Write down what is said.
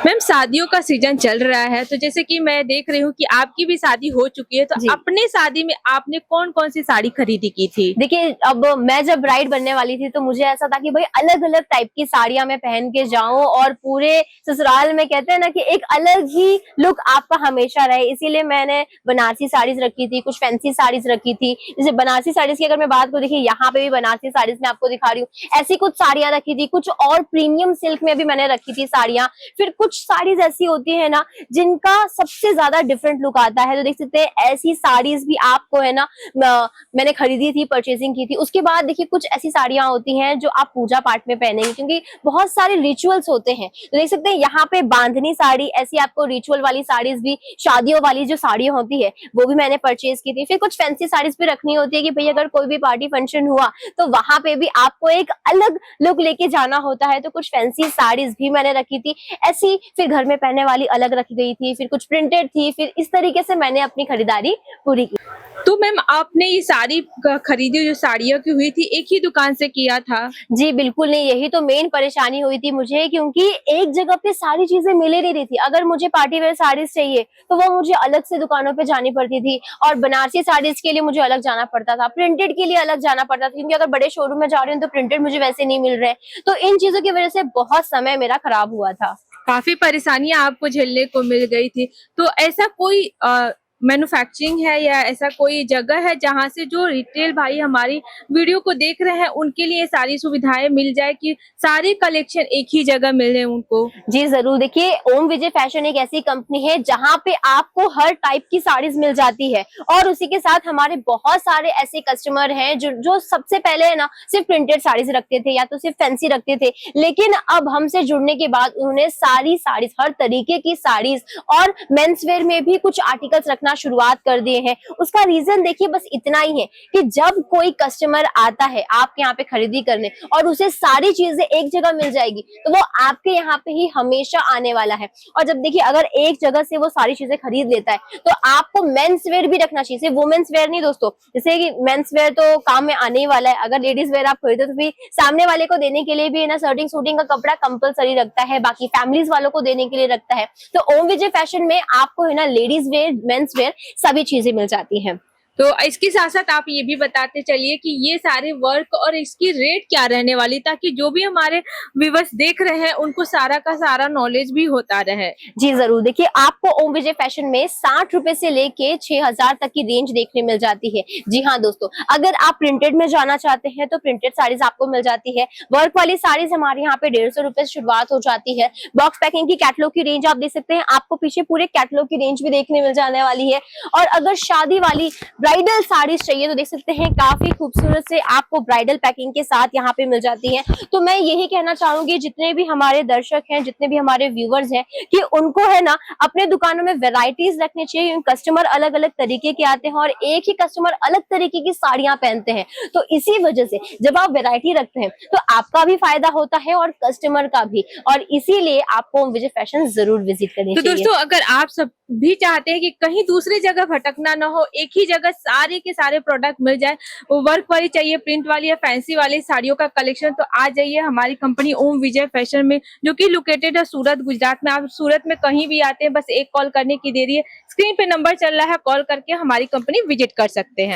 Ma'am शादियों का season चल रहा है, तो जैसे कि मैं देख रही हूँ कि आपकी भी शादी हो चुकी है, तो जी। अपने शादी में आपने कौन कौन सी साड़ी खरीदी की थी? देखिए, अब मैं जब ब्राइड बनने वाली थी तो मुझे ऐसा था कि भाई अलग अलग टाइप की साड़ियां मैं पहन के जाऊं और पूरे ससुराल में कहते हैं ना कि एक अलग ही लुक आपका हमेशा रहे, इसीलिए मैंने बनारसी साड़ीज रखी थी, कुछ फैंसी साड़ीज रखी थी। जैसे बनारसी साड़ीज की अगर मैं बात करूं, देखिए यहाँ पे भी बनारसी साड़ीज मैं आपको दिखा रही हूँ, ऐसी कुछ साड़ियां रखी थी, कुछ और प्रीमियम सिल्क में भी मैंने रखी थी साड़ियां। फिर कुछ साड़ीज ऐसी होती है ना जिनका सबसे ज्यादा डिफरेंट लुक आता है, तो देख सकते हैं ऐसी साड़ीज भी आपको है ना मैंने खरीदी थी, परचेजिंग की थी। उसके बाद देखिए कुछ ऐसी साड़ियां होती हैं जो आप पूजा पाठ में पहनेंगे, क्योंकि बहुत सारे रिचुअल्स होते हैं। तो देख सकते हैं यहाँ पे बांधनी साड़ी, ऐसी आपको रिचुअल वाली साड़ीज भी, शादियों वाली जो साड़ियां होती है वो भी मैंने परचेज की थी। फिर कुछ फैंसी साड़ीज भी रखनी होती है कि भाई अगर कोई भी पार्टी फंक्शन हुआ तो वहां पे भी आपको एक अलग लुक लेके जाना होता है, तो कुछ फैंसी साड़ीज भी मैंने रखी थी ऐसी। फिर घर में पहनने वाली अलग रखी गई थी, फिर कुछ प्रिंटेड थी। फिर इस तरीके से मैंने अपनी खरीदारी पूरी की। तो मैम आपने ये साड़ी खरीदी जो साड़ियों की हुई थी, एक ही दुकान से किया था? जी बिल्कुल नहीं, यही तो मेन परेशानी हुई थी मुझे, क्योंकि एक जगह पे सारी चीजें मिल ही नहीं रही थी। अगर मुझे पार्टी वेयर साड़ीज चाहिए तो वो मुझे अलग से दुकानों पे जानी पड़ती थी, और बनारसी साड़ीज के लिए मुझे अलग जाना पड़ता था, प्रिंटेड के लिए अलग जाना पड़ता था, क्योंकि अगर बड़े शोरूम में जा रही हूँ तो प्रिंटेड मुझे वैसे नहीं मिल रहे। तो इन चीजों की वजह से बहुत समय मेरा खराब हुआ था। काफी परेशानियां आपको झेलने को मिल गई थी। तो ऐसा कोई मैन्युफैक्चरिंग है या ऐसा कोई जगह है जहां से जो रिटेल भाई हमारी वीडियो को देख रहे हैं उनके लिए सारी सुविधाएं मिल जाए, कि सारे कलेक्शन एक ही जगह मिले उनको? जी जरूर, देखिए ओम विजय फैशन एक ऐसी कंपनी है जहां पे आपको हर टाइप की साड़ीज मिल जाती है, और उसी के साथ हमारे बहुत सारे ऐसे कस्टमर हैं जो सबसे पहले है ना सिर्फ प्रिंटेड साड़ीज रखते थे या तो सिर्फ फैंसी रखते थे, लेकिन अब हमसे जुड़ने के बाद उन्होंने सारी साड़ीज, हर तरीके की साड़ीज और मेंस वेयर में भी कुछ आर्टिकल्स रखना शुरुआत कर दिए हैं। उसका रीजन देखिए बस इतना ही है कि जब कोई कस्टमर आता है आपके यहाँ पे खरीदी करने और उसे सारी चीजें एक जगह मिल जाएगी, तो वो आपके यहाँ पे ही हमेशा आने वाला है। और जब देखिए अगर एक जगह से वो सारी चीजें खरीद लेता है तो आपको मेंस वेयर भी रखना चाहिए, सिर्फ वुमेन्स वेयर नहीं दोस्तों। जैसे कि मेंस वेयर तो काम में आने ही वाला है, अगर लेडीज वेयर आप खरीदो तो फिर सामने वाले को देने के लिए भी ना शर्टिंग सूटिंग का कपड़ा कंपलसरी रखता है, बाकी फैमिलीज वालों को देने के लिए रखता है। तो ओम विजय फैशन में आपको है ना लेडीज वेयर, मेंस वेयर सभी चीजें मिल जाती हैं। तो इसके साथ साथ आप ये भी बताते चलिए कि ये सारे वर्क और इसकी रेट क्या रहने वाली, ताकि जो भी हमारे व्यूअर्स देख रहे हैं उनको सारा का सारा नॉलेज भी होता रहे। जी जरूर, देखिए आपको ओम विजय फैशन में 60 रुपए से लेके 6000 तक की रेंज देखने मिल जाती है। जी हाँ दोस्तों, अगर आप प्रिंटेड में जाना चाहते हैं तो प्रिंटेड साड़ीज आपको मिल जाती है। वर्क वाली साड़ीज हमारे यहाँ पे 150 रुपए से शुरुआत हो जाती है। बॉक्स पैकिंग की कैटलॉग की रेंज आप देख सकते हैं, आपको पीछे पूरे कैटलॉग की रेंज भी देखने मिल जाने वाली है। और अगर शादी वाली ब्राइडल साड़ीज चाहिए तो देख सकते हैं काफी खूबसूरत से आपको ब्राइडल पैकिंग के साथ यहाँ पे मिल जाती है। तो मैं यही कहना चाहूंगी जितने भी हमारे दर्शक हैं, जितने भी हमारे व्यूवर्स हैं, कि उनको है ना अपने दुकानों में वैरायटीज रखनी चाहिए। कस्टमर अलग अलग तरीके के आते हैं और एक ही कस्टमर अलग तरीके की साड़ियां पहनते हैं, तो इसी वजह से जब आप वैरायटी रखते हैं तो आपका भी फायदा होता है और कस्टमर का भी, और इसीलिए आपको ओम विजय फैशन जरूर विजिट करनी चाहिए। तो दोस्तों अगर आप सब भी चाहते हैं कि कहीं दूसरी जगह भटकना ना हो, एक ही जगह सारे के सारे प्रोडक्ट मिल जाए, वो वर्क वाली चाहिए, प्रिंट वाली या फैंसी वाली साड़ियों का कलेक्शन, तो आ जाइए हमारी कंपनी ओम विजय फैशन में, जो कि लोकेटेड है सूरत, गुजरात में। आप सूरत में कहीं भी आते हैं बस एक कॉल करने की देरी है, स्क्रीन पे नंबर चल रहा है, कॉल करके हमारी कंपनी विजिट कर सकते हैं।